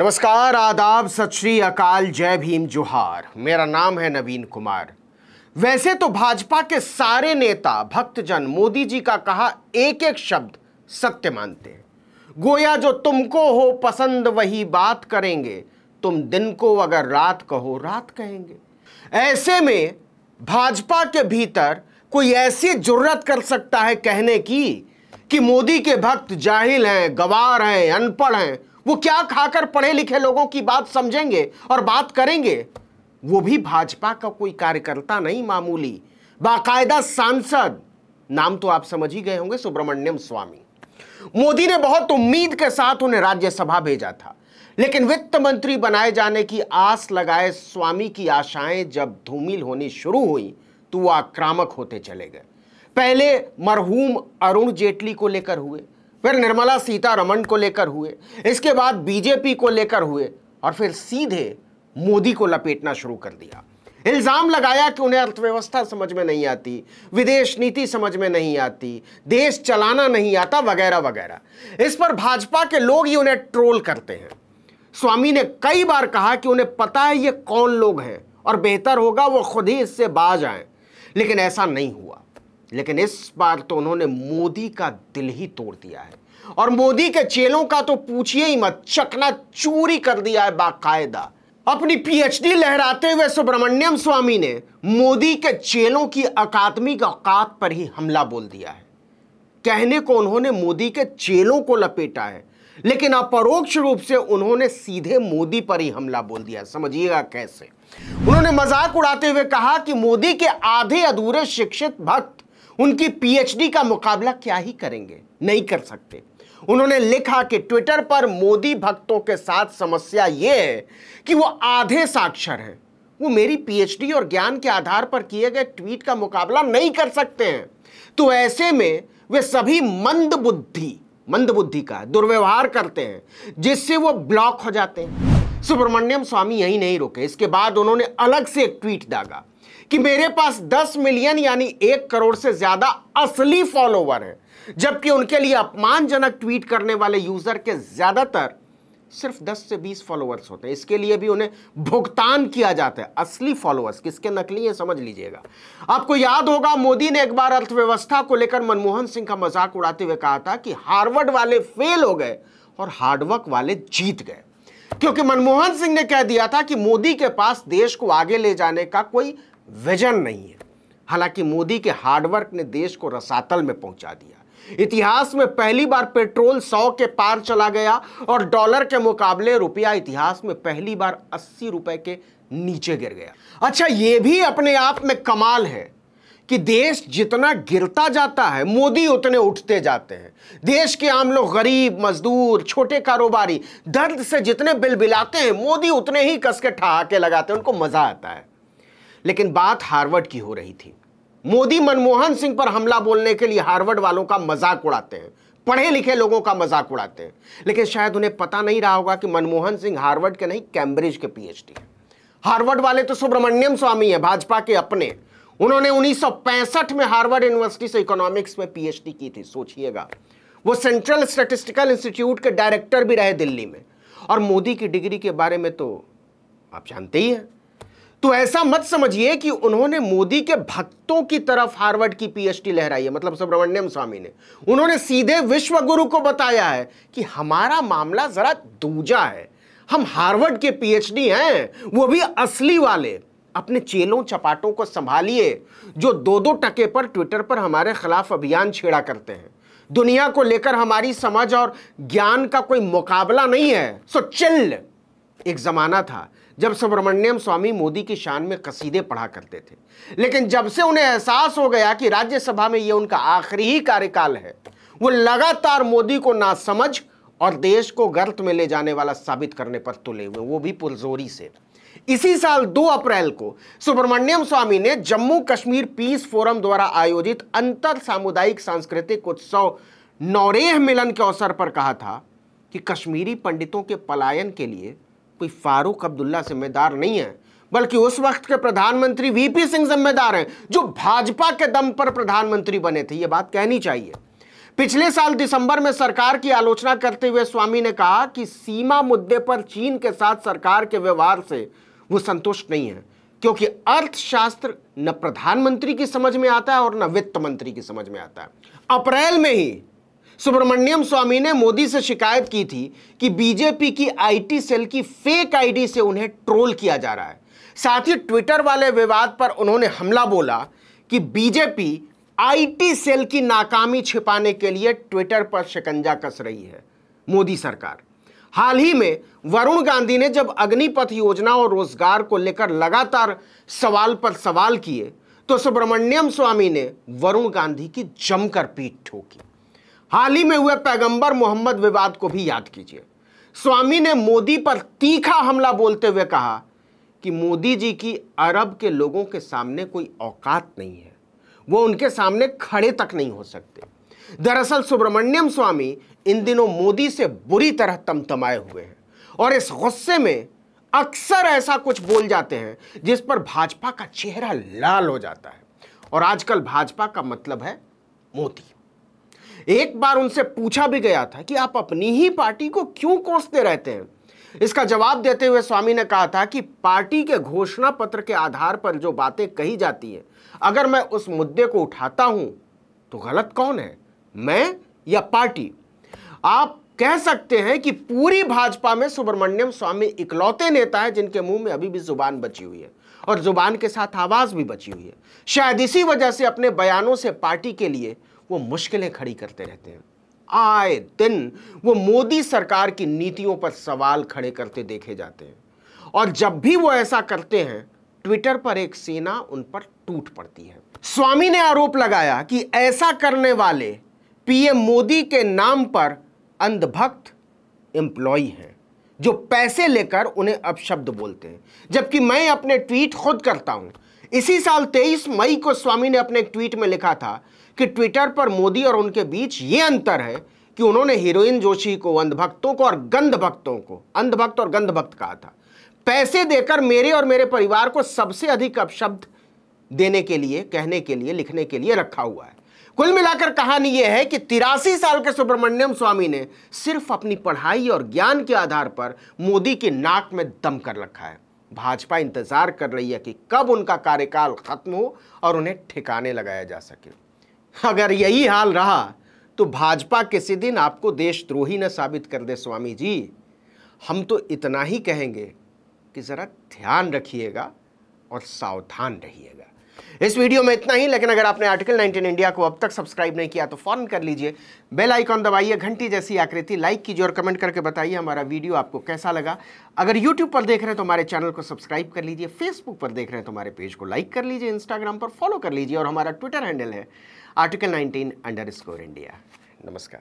नमस्कार, आदाब, सत श्री अकाल, जय भीम, जोहार। मेरा नाम है नवीन कुमार। वैसे तो भाजपा के सारे नेता भक्तजन मोदी जी का कहा एक एक शब्द सत्य मानते हैं। गोया जो तुमको हो पसंद वही बात करेंगे, तुम दिन को अगर रात कहो रात कहेंगे। ऐसे में भाजपा के भीतर कोई ऐसी जुर्रत कर सकता है कहने की कि मोदी के भक्त जाहिल हैं, गवार हैं, अनपढ़ हैं, वो क्या खाकर पढ़े लिखे लोगों की बात समझेंगे और बात करेंगे। वो भी भाजपा का कोई कार्यकर्ता नहीं, मामूली बाकायदा सांसद। नाम तो आप समझ ही गए होंगे, सुब्रमण्यम स्वामी। मोदी ने बहुत उम्मीद के साथ उन्हें राज्यसभा भेजा था, लेकिन वित्त मंत्री बनाए जाने की आस लगाए स्वामी की आशाएं जब धूमिल होनी शुरू हुई तो वो आक्रामक होते चले गए। पहले मरहूम अरुण जेटली को लेकर हुए, फिर निर्मला सीतारमण को लेकर हुए, इसके बाद बीजेपी को लेकर हुए और फिर सीधे मोदी को लपेटना शुरू कर दिया। इल्जाम लगाया कि उन्हें अर्थव्यवस्था समझ में नहीं आती, विदेश नीति समझ में नहीं आती, देश चलाना नहीं आता, वगैरह वगैरह। इस पर भाजपा के लोग ही उन्हें ट्रोल करते हैं। स्वामी ने कई बार कहा कि उन्हें पता है ये कौन लोग हैं और बेहतर होगा वो खुद ही इससे बाज आए, लेकिन ऐसा नहीं हुआ। लेकिन इस बार तो उन्होंने मोदी का दिल ही तोड़ दिया है और मोदी के चेलों का तो पूछिए ही मत, चकनाचूरी कर दिया है बाकायदा। अपनी पीएचडी लहराते हुए सुब्रमण्यम स्वामी ने मोदी के चेलों की अकादमिक औकात पर ही हमला बोल दिया है। कहने को उन्होंने मोदी के चेलों को लपेटा है, लेकिन अपरोक्ष रूप से उन्होंने सीधे मोदी पर ही हमला बोल दिया। समझिएगा कैसे। उन्होंने मजाक उड़ाते हुए कहा कि मोदी के आधे अधूरे शिक्षित भक्त उनकी पीएचडी का मुकाबला क्या ही करेंगे, नहीं कर सकते। उन्होंने लिखा कि ट्विटर पर मोदी भक्तों के साथ समस्या यह है कि वो आधे साक्षर हैं, वो मेरी पीएचडी और ज्ञान के आधार पर किए गए ट्वीट का मुकाबला नहीं कर सकते हैं। तो ऐसे में वे सभी मंद बुद्धि का दुर्व्यवहार करते हैं, जिससे वो ब्लॉक हो जाते हैं। सुब्रमण्यम स्वामी यही नहीं रुके, इसके बाद उन्होंने अलग से एक ट्वीट दागा कि मेरे पास 10 मिलियन यानी 1 करोड़ से ज्यादा असली फॉलोवर हैं, जबकि उनके लिए अपमानजनक ट्वीट करने वाले यूजर के ज्यादातर सिर्फ 10 से 20 फॉलोअर्स होते हैं। इसके लिए भी उन्हें भुगतान किया जाता है। असली फॉलोअर्स किसके नकली है समझ लीजिएगा। आपको याद होगा मोदी ने एक बार अर्थव्यवस्था को लेकर मनमोहन सिंह का मजाक उड़ाते हुए कहा था कि हार्वर्ड वाले फेल हो गए और हार्डवर्क वाले जीत गए, क्योंकि मनमोहन सिंह ने कह दिया था कि मोदी के पास देश को आगे ले जाने का कोई विजन नहीं है। हालांकि मोदी के हार्डवर्क ने देश को रसातल में पहुंचा दिया। इतिहास में पहली बार पेट्रोल 100 के पार चला गया और डॉलर के मुकाबले रुपया इतिहास में पहली बार 80 रुपए के नीचे गिर गया। अच्छा, यह भी अपने आप में कमाल है कि देश जितना गिरता जाता है मोदी उतने उठते जाते हैं। देश के आम लोग, गरीब, मजदूर, छोटे कारोबारी दर्द से जितने बिलबिलाते हैं मोदी उतने ही कस के ठहाके लगाते हैं, उनको मजा आता है। लेकिन बात हार्वर्ड की हो रही थी। मोदी मनमोहन सिंह पर हमला बोलने के लिए हार्वर्ड वालों का मजाक उड़ाते हैं, पढ़े लिखे लोगों का मजाक उड़ाते हैं, लेकिन शायद उन्हें पता नहीं रहा होगा कि मनमोहन सिंह हार्वर्ड के नहीं, कैम्ब्रिज के पीएचडी है। हार्वर्ड वाले तो सुब्रमण्यम स्वामी है, भाजपा के अपने। उन्होंने 1965 में हार्वर्ड यूनिवर्सिटी से इकोनॉमिक्स में पीएचडी की थी, सोचिएगा। वो सेंट्रल स्टैटिस्टिकल इंस्टीट्यूट के डायरेक्टर भी रहे दिल्ली में। और मोदी की डिग्री के बारे में तो आप जानते ही हैं। तो ऐसा मत समझिए कि उन्होंने मोदी के भक्तों की तरफ हार्वर्ड की पीएचडी लहराई है, मतलब सुब्रमण्यम स्वामी ने। उन्होंने सीधे विश्व गुरु को बताया है कि हमारा मामला जरा दूजा है, हम हार्वर्ड के पीएचडी हैं, वो भी असली वाले। अपने चेलों चपाटों को संभालिए जो 2-2 टके पर ट्विटर पर हमारे खिलाफ अभियान छेड़ा करते हैं। दुनिया को लेकर हमारी समझ और ज्ञान का कोई मुकाबला नहीं है, सो चिल। एक जमाना था जब सुब्रमण्यम स्वामी मोदी की शान में कसीदे पढ़ा करते थे, लेकिन जब से उन्हें एहसास हो गया कि राज्यसभा में यह उनका आखिरी ही कार्यकाल है, वो लगातार मोदी को नासमझ और देश को गर्त में ले जाने वाला साबित करने पर तुले हुए, वो भी पुरजोरी से। इसी साल 2 अप्रैल को सुब्रमण्यम स्वामी ने जम्मू कश्मीर पीस फोरम द्वारा आयोजित अंतर सामुदायिक सांस्कृतिक उत्सव नौरेह मिलन के अवसर पर कहा था कि कश्मीरी पंडितों के पलायन के लिए कोई फारूक अब्दुल्ला जिम्मेदार नहीं है, बल्कि उस वक्त के प्रधानमंत्री वीपी सिंह जिम्मेदार हैं, जो भाजपा के दम पर प्रधानमंत्री बने थे। यह बात कहनी चाहिए। पिछले साल दिसंबर में सरकार की आलोचना करते हुए स्वामी ने कहा कि सीमा मुद्दे पर चीन के साथ सरकार के व्यवहार से वो संतुष्ट नहीं है, क्योंकि अर्थशास्त्र न प्रधानमंत्री की समझ में आता है और न वित्त मंत्री की समझ में आता है। अप्रैल में ही सुब्रमण्यम स्वामी ने मोदी से शिकायत की थी कि बीजेपी की आईटी सेल की फेक आईडी से उन्हें ट्रोल किया जा रहा है। साथ ही ट्विटर वाले विवाद पर उन्होंने हमला बोला कि बीजेपी आईटी सेल की नाकामी छिपाने के लिए ट्विटर पर शिकंजा कस रही है मोदी सरकार। हाल ही में वरुण गांधी ने जब अग्निपथ योजना और रोजगार को लेकर लगातार सवाल पर सवाल किए तो सुब्रमण्यम स्वामी ने वरुण गांधी की जमकर पीठ ठोकी। हाल ही में हुए पैगंबर मोहम्मद विवाद को भी याद कीजिए। स्वामी ने मोदी पर तीखा हमला बोलते हुए कहा कि मोदी जी की अरब के लोगों के सामने कोई औकात नहीं है, वो उनके सामने खड़े तक नहीं हो सकते। दरअसल सुब्रमण्यम स्वामी इन दिनों मोदी से बुरी तरह तमतमाए हुए हैं और इस गुस्से में अक्सर ऐसा कुछ बोल जाते हैं जिस पर भाजपा का चेहरा लाल हो जाता है। और आजकल भाजपा का मतलब है मोदी। एक बार उनसे पूछा भी गया था कि आप अपनी ही पार्टी को क्यों कोसते रहते हैं। इसका जवाब देते हुए स्वामी ने कहा था कि पार्टी के घोषणा पत्र के आधार पर जो बातें कही जाती हैं, अगर मैं उस मुद्दे को उठाता हूं तो गलत कौन है, मैं या पार्टी? आप कह सकते हैं कि पूरी भाजपा में सुब्रमण्यम स्वामी इकलौते नेता हैं जिनके मुंह में अभी भी जुबान बची हुई है और जुबान के साथ आवाज भी बची हुई है। शायद इसी वजह से अपने बयानों से पार्टी के लिए वो मुश्किलें खड़ी करते रहते हैं। आए दिन वो मोदी सरकार की नीतियों पर सवाल खड़े करते देखे जाते हैं और जब भी वो ऐसा करते हैं ट्विटर पर एक सेना उन पर टूट पड़ती है। स्वामी ने आरोप लगाया कि ऐसा करने वाले पीएम मोदी के नाम पर अंधभक्त एम्प्लॉई हैं जो पैसे लेकर उन्हें अपशब्द बोलते हैं, जबकि मैं अपने ट्वीट खुद करता हूं। इसी साल 23 मई को स्वामी ने अपने एक ट्वीट में लिखा था कि ट्विटर पर मोदी और उनके बीच यह अंतर है कि उन्होंने हीरोइन जोशी को अंधभक्तों को और गंधभक्तों को अंधभक्त और गंधभक्त कहा था। पैसे देकर मेरे और मेरे परिवार को सबसे अधिक अपशब्द देने के लिए, कहने के लिए, लिखने के लिए रखा हुआ है। कुल मिलाकर कहानी यह है कि 83 साल के सुब्रमण्यम स्वामी ने सिर्फ अपनी पढ़ाई और ज्ञान के आधार पर मोदी की नाक में दम कर रखा है। भाजपा इंतजार कर रही है कि कब उनका कार्यकाल खत्म हो और उन्हें ठिकाने लगाया जा सके। अगर यही हाल रहा तो भाजपा किसी दिन आपको देशद्रोही न साबित कर दे स्वामी जी। हम तो इतना ही कहेंगे कि जरा ध्यान रखिएगा और सावधान रहिएगा। इस वीडियो में इतना ही, लेकिन अगर आपने आर्टिकल 19 इंडिया को अब तक सब्सक्राइब नहीं किया तो फौरन कर लीजिए। बेल आइकॉन दबाइए, घंटी जैसी आकृति लाइक कीजिए और कमेंट करके बताइए हमारा वीडियो आपको कैसा लगा। अगर यूट्यूब पर देख रहे हैं तो हमारे चैनल को सब्सक्राइब कर लीजिए, फेसबुक पर देख रहे हैं तो हमारे पेज को लाइक कर लीजिए, इंस्टाग्राम पर फॉलो कर लीजिए और हमारा ट्विटर हैंडल है article19_India। नमस्कार।